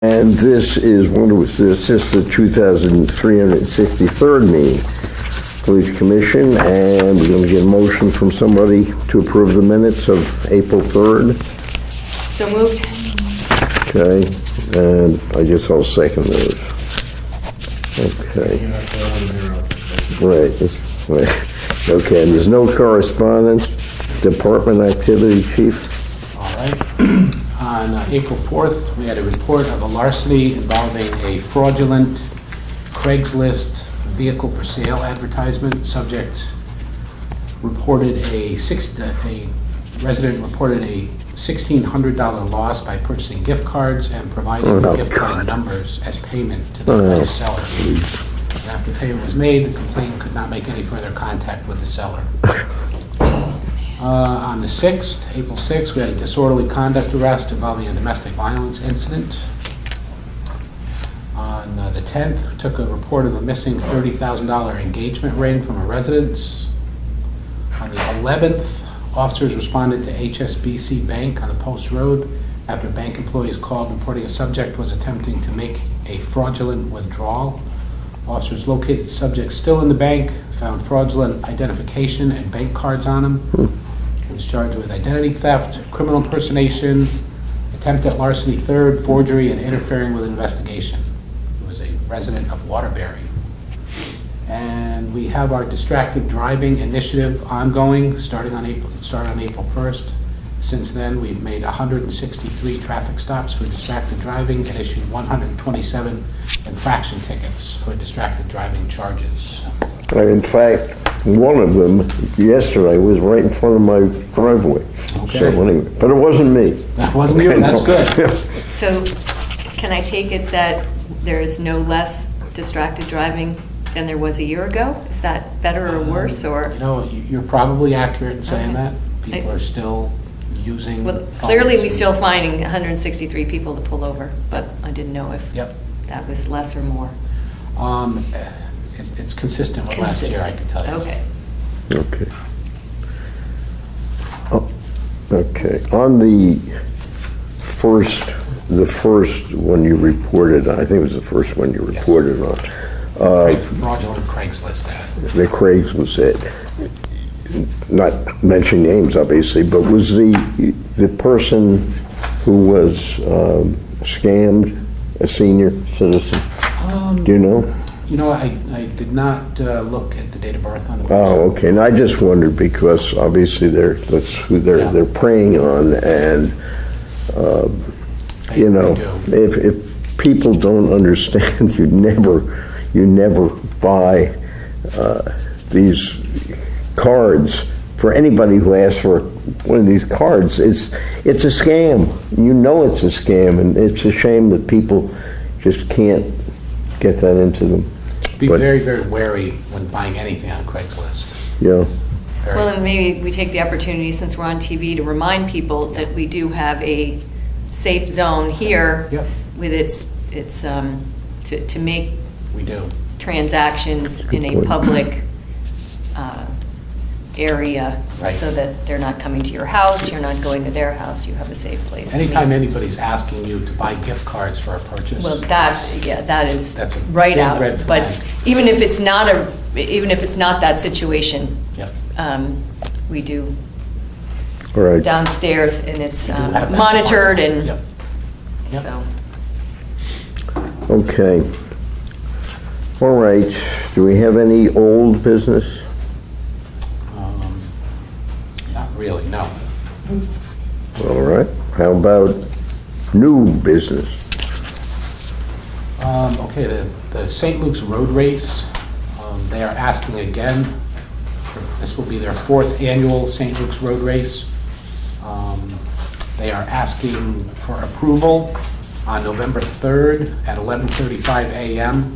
And this is, what was this? This is the 2363rd meeting, Police Commission, and we're going to get a motion from somebody to approve the minutes of April 3rd. So moved. Okay, and I guess I'll second those. Okay. Right. Okay, and there's no correspondence. Department activity, Chief? All right. On April 4th, we had a report of a larceny involving a fraudulent Craigslist vehicle for sale advertisement. Subject reported a resident reported a $1,600 loss by purchasing gift cards and providing the gift card numbers as payment to the alleged seller. After payment was made, the complainant could not make any further contact with the seller. On the 6th, April 6th, we had a disorderly conduct arrest involving a domestic violence incident. On the 10th, we took a report of a missing $30,000 engagement ring from a residence. On the 11th, officers responded to HSBC Bank on the Post Road after bank employees called reporting a subject was attempting to make a fraudulent withdrawal. Officers located the subject still in the bank, found fraudulent identification and bank cards on him. He was charged with identity theft, criminal impersonation, attempt at larceny third, forgery, and interfering with an investigation. He was a resident of Waterbury. And we have our distracted driving initiative ongoing, started on April 1st. Since then, we've made 163 traffic stops for distracted driving and issued 127 infraction tickets for distracted driving charges. In fact, one of them yesterday was right in front of my driveway. Okay. So anyway, but it wasn't me. That wasn't you, that's good. So can I take it that there's no less distracted driving than there was a year ago? Is that better or worse, or? You know, you're probably accurate in saying Okay. that. People are still using Well, phones clearly we're and- still finding 163 people to pull over, but I didn't know if Yep. that was less or more. It's consistent with last year, I can tell you. Okay. Okay. Oh, okay. On the first one you reported, I think it was the first one you reported on, Fraudulent Craigslist ad. the Craigslist ad. Not mention names, obviously, but was the person who was scammed a senior citizen? Do you know? You know, I did not look at the date of birth on the person. Oh, okay. And I just wondered because obviously that's who they're preying on, and you know, if people don't understand, you never buy these cards for anybody who asks for one of these cards. It's a scam. You know it's a scam, and it's a shame that people just can't get that into them. Be But- very, very wary when buying anything on Craigslist. Yeah. Very- Well, and maybe we take the opportunity, since we're on TV, to remind people that we do have a safe zone here Yep. with to make We do. transactions in a point. public area, Right. so that they're not coming to your house, you're not going to their house, you have a safe place. to meet. Anytime anybody's asking you to buy gift cards for a purchase. Well, that is That's a right big out. red But flag. even if it's not that situation, Yep. we do All right. downstairs, and it's We do have that monitored, department. and Yep. so. Okay. All right. Do we have any old business? Not really, no. All right. How about new business? Okay, the St. Luke's Road Race, they are asking again, this will be their 4th annual St. Luke's Road Race. They are asking for approval on November 3rd at 11:35 a.m.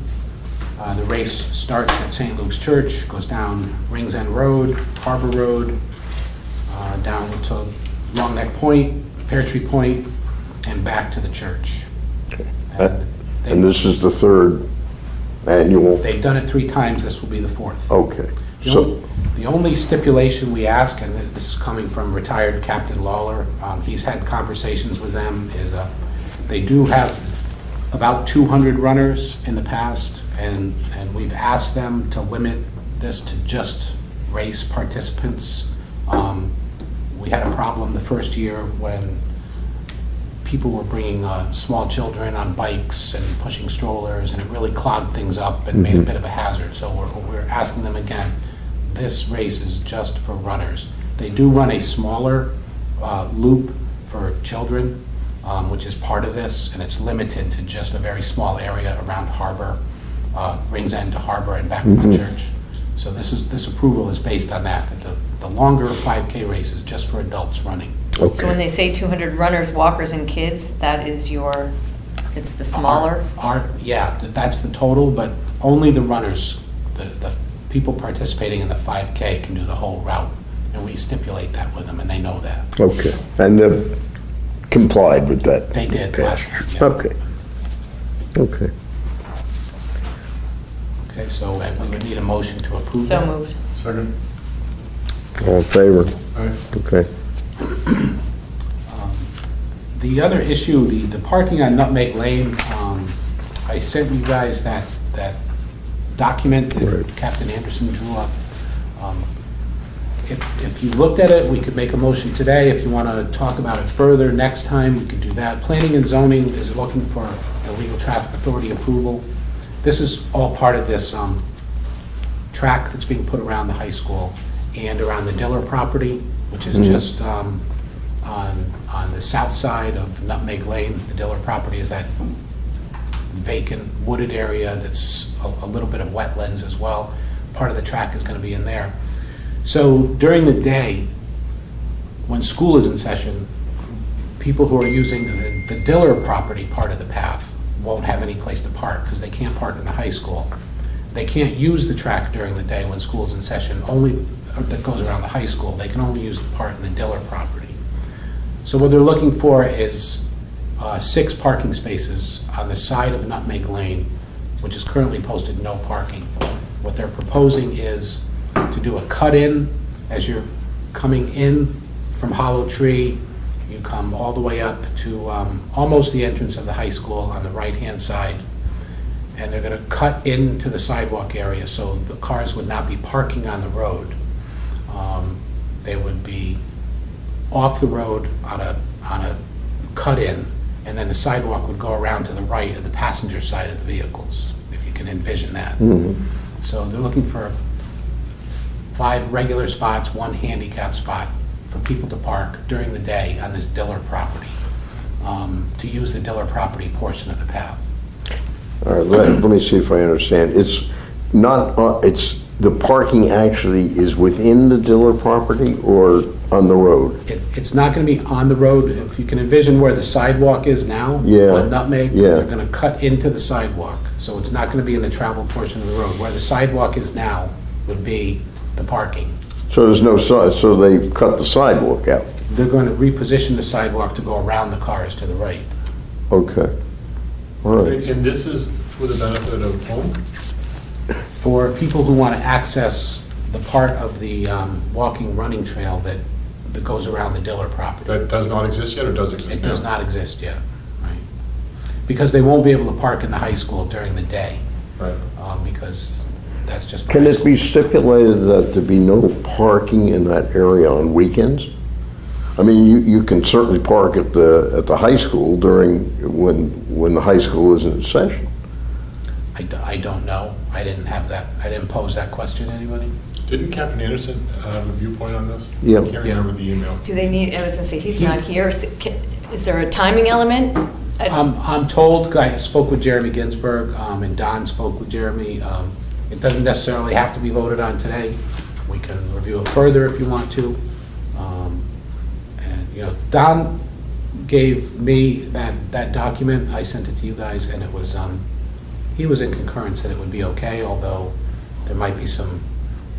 The race starts at St. Luke's Church, goes down Rings End Road, Harbor Road, down to Long Neck Point, Pear Tree Point, and back to the church. And this is the third annual? They've done it 3 times, this will be the 4th. Okay. The So, only- The only stipulation we ask, and this is coming from retired Captain Lawler, he's had conversations with them, is they do have about 200 runners in the past, and we've asked them to limit this to just race participants. We had a problem the first year when people were bringing small children on bikes and pushing strollers, and it really clogged things up and made a bit of a hazard. So we're asking them again, this race is just for runners. They do run a smaller loop for children, which is part of this, and it's limited to just a very small area around Harbor, Rings End to Harbor and back to the church. So this approval is based on that the longer 5K race is just for adults running. So when Okay. they say 200 runners, walkers, and kids, that is it's the smaller? Yeah, that's the total, but only the runners, the people participating in the 5K can do the whole route, and we stipulate that with them, and they know that. Okay. And they've complied with that? They did last year, yeah. Okay. Okay. Okay, so we would need a motion to approve So that. moved. Second. All in favor? Aye. Okay. The other issue, the parking on Nutmeg Lane, I sent you guys that document that Right. Captain Anderson drew up. If you looked at it, we could make a motion today. If you want to talk about it further next time, we could do that. Planning and zoning is looking for the legal traffic authority approval. This is all part of this track that's being put around the high school and around the Diller property, which is just on the south side of Nutmeg Lane. The Diller property is that vacant wooded area that's a little bit of wetlands as well. Part of the track is going to be in there. So during the day, when school is in session, people who are using the Diller property part of the path won't have any place to park because they can't park in the high school. They can't use the track during the day when school is in session, only that goes around the high school. They can only use the part in the Diller property. So what they're looking for is 6 parking spaces on the side of Nutmeg Lane, which is currently posted no parking. What they're proposing is to do a cut-in as you're coming in from Hollow Tree. You come all the way up to almost the entrance of the high school on the right-hand side, and they're going to cut into the sidewalk area so the cars would not be parking on the road. They would be off the road on a cut-in, and then the sidewalk would go around to the right of the passenger side of the vehicles, if you can envision that. So they're looking for 5 regular spots, 1 handicap spot for people to park during the day on this Diller property, to use the Diller property portion of the path. All right, let me see if I understand. It's not, the parking actually is within the Diller property or on the road? It's not going to be on the road. If you can envision where the sidewalk is now Yeah, on Nutmeg, yeah. they're going to cut into the sidewalk. So it's not going to be in the travel portion of the road. Where the sidewalk is now would be the parking. So there's no, so they've cut the sidewalk out? They're going to reposition the sidewalk to go around the cars to the right. Okay. All right. And this is for the benefit of whom? For people who want to access the part of the walking, running trail that goes around the Diller property. That does not exist yet or does exist It now? does not exist yet, right? Because they won't be able to park in the high school during the day, Right. because that's just. for Can high it be school. stipulated that there be no parking in that area on weekends? I mean, you can certainly park at the high school when the high school is in session. I don't know. I didn't have that, I didn't pose that question to anybody. Didn't Captain Anderson have a viewpoint on this? Yeah. I can't remember the email. Do they need, I was gonna say, he's not here, so is there a timing element? I'm told, I spoke with Jeremy Ginsburg, and Don spoke with Jeremy. It doesn't necessarily have to be voted on today. We can review it further if you want to. And, you know, Don gave me that document. I sent it to you guys, and it was, he was in concurrence that it would be okay, although there might be some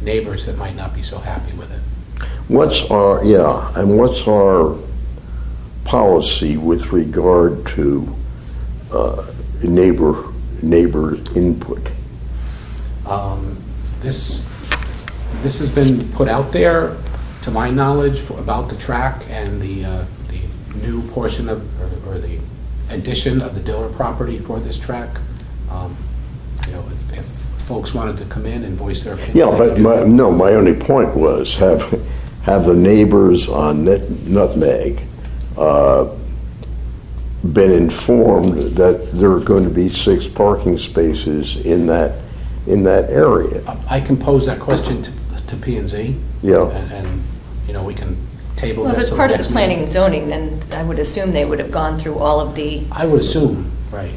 neighbors that might not be so happy with it. What's our policy with regard to neighbor input? This has been put out there, to my knowledge, about the track and the new portion of, or the addition of the Diller property for this track. You know, if folks wanted to come in and voice their opinion. Yeah, they but could do that. my only point was have the neighbors on Nutmeg been informed that there are going to be 6 parking spaces in that area? I can pose that question to P and Z. Yeah. And, you know, we can table Well, if this it's till part the of the next planning meeting. and zoning, then I would assume they would have gone through all of the, I would assume, right.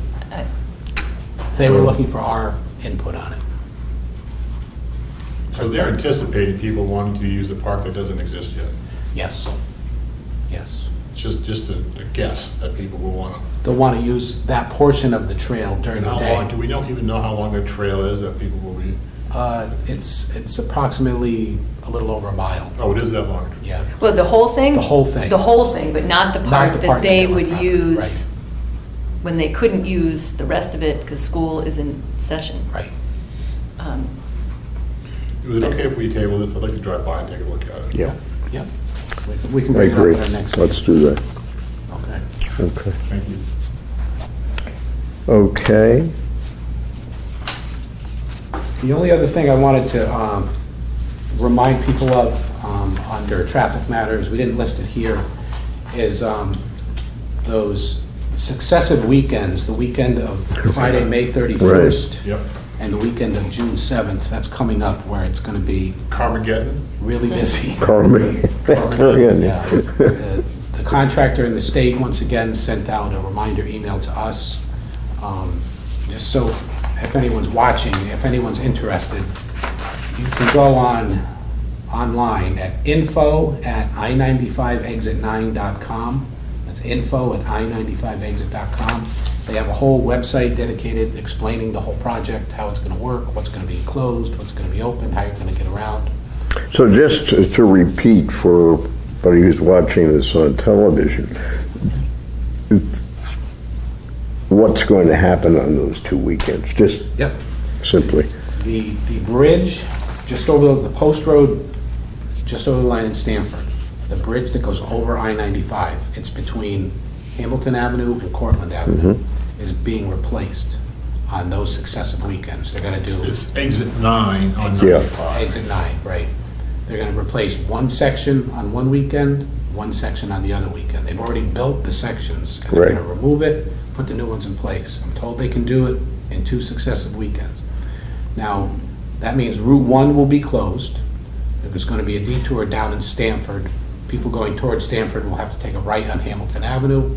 They were looking for our input on it. So they're anticipating people wanting to use a park that doesn't exist yet. Yes. Yes. It's just a guess that people will want to. They'll want to use that portion of the trail during And the how long, do day. we don't even know how long the trail is that people will be? It's approximately a little over a mile. Oh, it is that long? Yeah. well, the whole thing? The whole thing. The whole thing, but not the Not part the that part they that would went out, use right. when they couldn't use the rest of it because school is in session. Right. Is it okay if we table this? I'd like to drive by and take a look at it. Yeah, Yep. We can I bring it up agree. at our next Let's meeting. do that. Okay. Okay. Thank you. Okay. The only other thing I wanted to remind people of under traffic matters, we didn't list it here, is those successive weekends, the weekend of Friday, May 31st, Yep. and the weekend of June 7th, that's coming up where it's going to be Carmageddon? really busy. Carmen. Yeah. The contractor and the state, once again, sent out a reminder email to us, just so if anyone's watching, if anyone's interested, you can go online at info@i95exit9.com. That's info@i95exit.com. They have a whole website dedicated explaining the whole project, how it's going to work, what's going to be closed, what's going to be open, how you're going to get around. So just to repeat for anybody who's watching this on television, what's going to happen on those 2 weekends? Just Yep. simply. The bridge, just over the post road, just over the line in Stamford, the bridge that goes over I-95, it's between Hamilton Avenue and Cortlandt Avenue, is being replaced on those successive weekends. They're gonna do It's exit 9 on Yeah. 95. exit 9, right? They're gonna replace one section on one weekend, one section on the other weekend. They've already built the sections, and they're Right. gonna remove it, put the new ones in place. I'm told they can do it in 2 successive weekends. Now, that means Route 1 will be closed. There's going to be a detour down in Stamford. People going towards Stamford will have to take a right on Hamilton Avenue.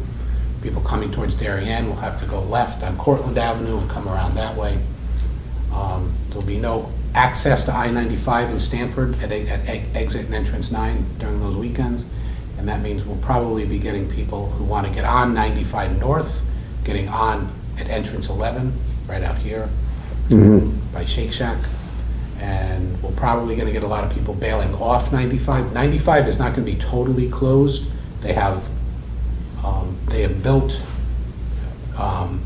People coming towards Darien will have to go left on Cortlandt Avenue and come around that way. There'll be no access to I-95 in Stamford at exit and entrance 9 during those weekends. And that means we'll probably be getting people who want to get on 95 North, getting on at entrance 11, right out here by Shake Shack. And we're probably going to get a lot of people bailing off 95. 95 is not going to be totally closed. They have built an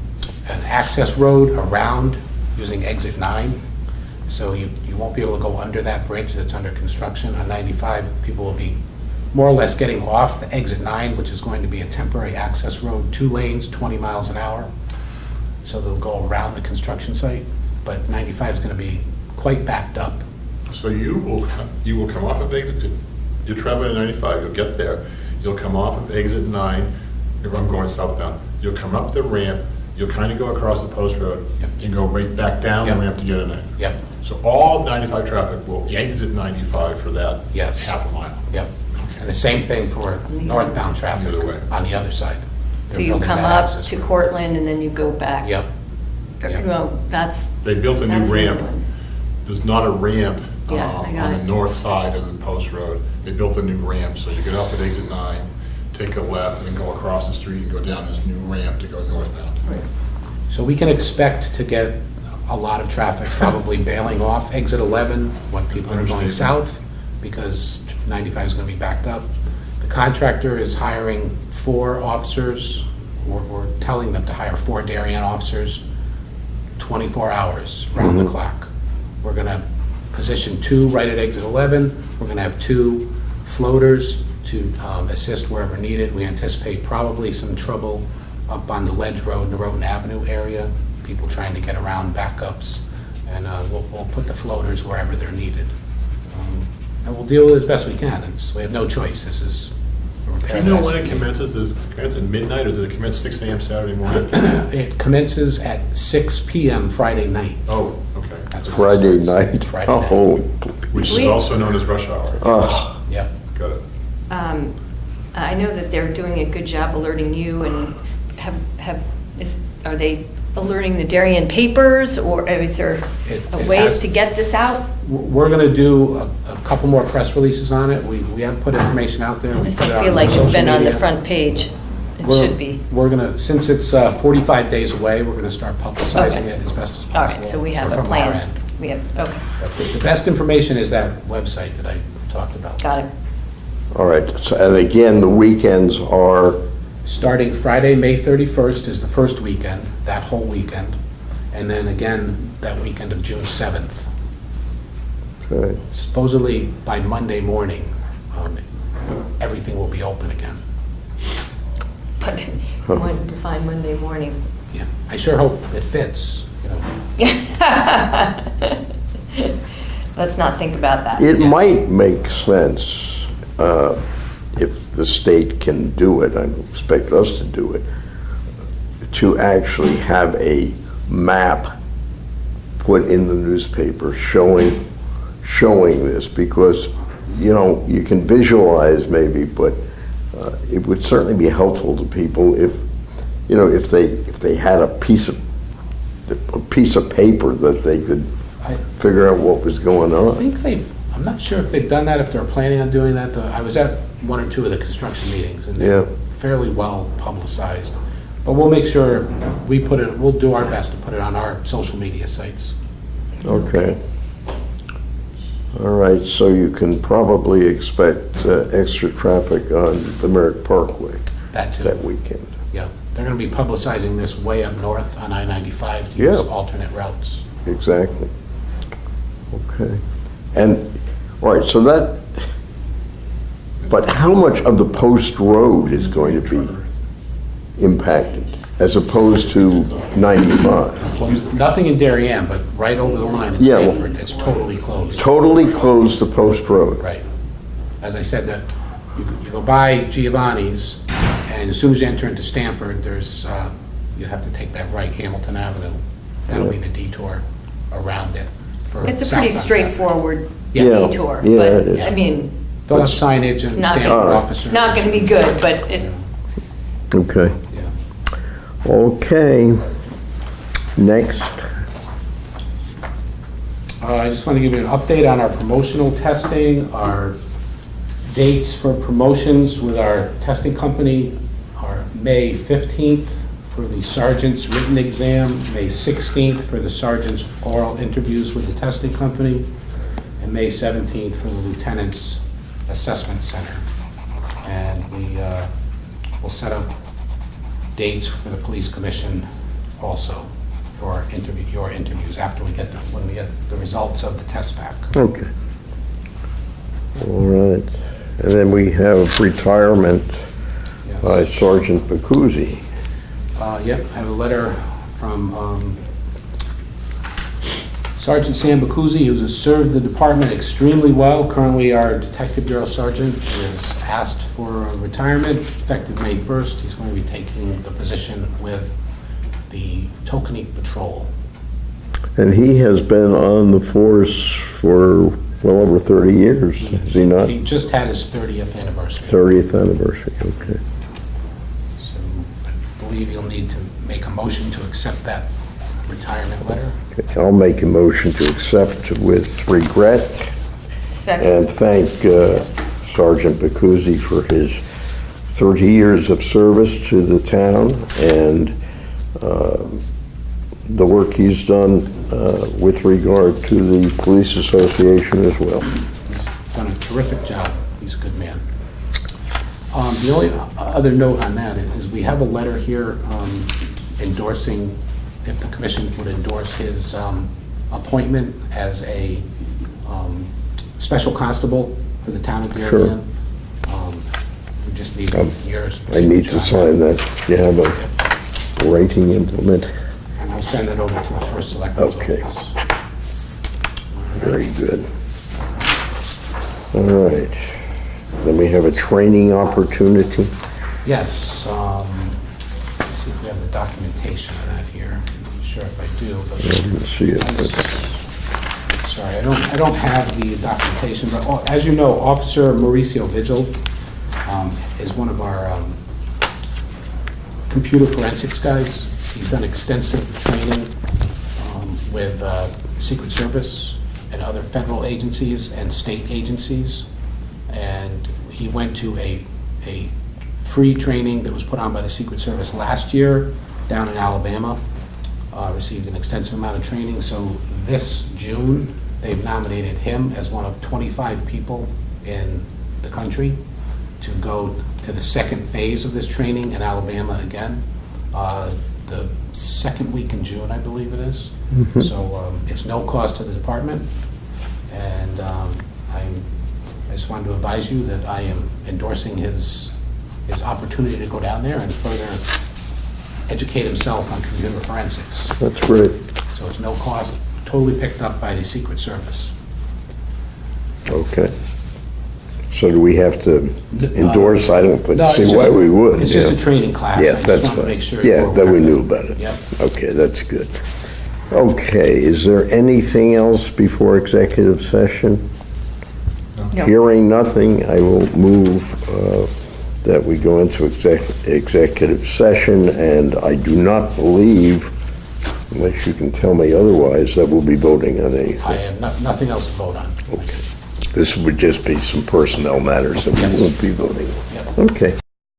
access road around using exit 9. So you won't be able to go under that bridge that's under construction on 95. People will be more or less getting off the exit 9, which is going to be a temporary access road, 2 lanes, 20 miles an hour. So they'll go around the construction site, but 95 is going to be quite backed up. So you will come off of exit, you're traveling at 95, you'll get there, you'll come off of exit 9, if I'm going southbound, you'll come up the ramp, you'll kind of go across the post road, Yep. and go right back down the Yep. ramp to get in there. Yep, So all 95 traffic will exit 95 for that Yes. half a mile. yep. And the same thing for northbound traffic Either way. on the other side. So They're you building come that up access to road. Cortland and then you go back? Yep, Yep. Well, that's, They built a new that's ramp. England. There's not a ramp Yeah, I got on it. the north side of the post road. They built a new ramp, so you get off at exit 9, take a left, and then go across the street and go down this new ramp to go northbound. so we can expect to get a lot of traffic probably bailing off exit 11 when people are going Understatement. south, because 95 is going to be backed up. The contractor is hiring 4 officers. We're telling them to hire 4 Darien officers, 24 hours, round the clock. We're going to position 2 right at exit 11. We're going to have 2 floaters to assist wherever needed. We anticipate probably some trouble up on the Ledge Road, Norotan Avenue area, people trying to get around backups, and we'll put the floaters wherever they're needed. And we'll deal with it as best we can. We have no choice. This is a Do repair. you know that has when to it be- commences? Does it commence at midnight, or does it commence 6 AM Saturday morning? It commences at 6 PM Friday night. Oh, okay. That's when it Friday starts. night? Friday night. Oh, Which is We- also known as rush hour. Yep. Got it. I know that they're doing a good job alerting you, and are they alerting the Darien papers, or is there It ways has- to get this out? We're going to do a couple more press releases on it. We have put information out there. I We just put it don't on feel like it's social been on the media. front page. It We're- should be. We're going to, since it's 45 days away, we're going to start publicizing Okay. it as best as All possible. right, so we have a from our plan. end. We have, okay, But the best information is that website that I talked about. got it. all right. So, and again, the weekends are, Starting Friday, May 31st is the first weekend, that whole weekend. And then again, that weekend of June 7th. okay, Supposedly by Monday morning, everything will be open again. But I wanted to find Monday morning. Yeah, I sure hope it fits, you know. Let's not think about that. it might make sense if the state can do it, I don't expect us to do it, to actually have a map put in the newspaper showing this, because, you know, you can visualize maybe, but it would certainly be helpful to people if, you know, if they had a piece of paper that they could I figure out what was going on. think I'm not sure if they've done that, if they're planning on doing that. I was at one or two of the construction meetings, and they're Yeah. fairly well publicized. But we'll make sure we'll do our best to put it on our social media sites. Okay. All right, so you can probably expect extra traffic on the Merritt Parkway That too. that weekend. Yeah, they're going to be publicizing this way up north on I-95 to Yeah. use alternate routes. Exactly. Okay. And, all right, so that, but how much of the post road is going to be impacted as opposed to 95? Well, nothing in Darien, but right over the line in Yeah, well- Stanford, it's totally closed. Totally closed the post road? Right. As I said, you go by Giovanni's, and as soon as you enter into Stanford, you have to take that right, Hamilton Avenue. That'll be the detour around it. for It's a pretty southbound traffic. straightforward Yeah. detour, Yeah, but, it is. I mean, They'll have signage and It's not Stanford gonna- officers. it's not gonna be good, but it, Okay. Yeah. Okay. Next. I just want to give you an update on our promotional testing. Our dates for promotions with our testing company are May 15th for the sergeant's written exam, May 16th for the sergeant's oral interviews with the testing company, and May 17th for the lieutenant's assessment center. And we will set up dates for the police commission also for your interviews after when we get the results of the test back. Okay. All right. And then we have retirement Yes. by Sergeant Bacuzzi. Yep, I have a letter from Sergeant Sam Bacuzzi, who's served the department extremely well. Currently, our Detective Bureau Sergeant is asked for retirement effective May 1st. He's going to be taking the position with the Tokenique Patrol. And he has been on the force for well over 30 years, is he not? He just had his 30th anniversary. 30th anniversary, okay. So I believe you'll need to make a motion to accept that retirement letter. Okay, I'll make a motion to accept with regret second, and thank Sergeant Bacuzzi for his 30 years of service to the town and the work he's done with regard to the police association as well. He's done a terrific job. He's a good man. The only other note on that is we have a letter here endorsing, if the commission would endorse his appointment as a special constable for the town of Sure. Darien. We just need yours. I need to sign that. You have a Rating implement, And I'll send it over to the first selectman's Okay. office. very good. All right. Then we have a training opportunity. Yes, let's see if we have the documentation of that here. I'm not sure if I do, I but, didn't see it, but sorry, I don't have the documentation, but as you know, Officer Mauricio Vigil is one of our computer forensics guys. He's done extensive training with Secret Service and other federal agencies and state agencies. And he went to a free training that was put on by the Secret Service last year down in Alabama. Received an extensive amount of training. So this June, they've nominated him as one of 25 people in the country to go to the second phase of this training in Alabama again, the second week in June, I believe it is. So it's no cost to the department, and I just wanted to advise you that I am endorsing his opportunity to go down there and further educate himself on computer forensics. that's great. So it's no cost, totally picked up by the Secret Service. Okay. So do we have to endorse? I don't No, it's see just- why we would. It's just yeah. a training class. Yeah, I just that's wanted to fine. make sure Yeah, you're that we aware. knew about it. Yep. Okay, that's good. Okay, is there anything else before executive session? No. Hearing nothing, I will move that we go into executive session, and I do not believe, unless you can tell me otherwise, that we'll be voting on I anything. have nothing else to vote on. Okay. This would just be some personnel matters that we won't be voting on. Yep. Okay.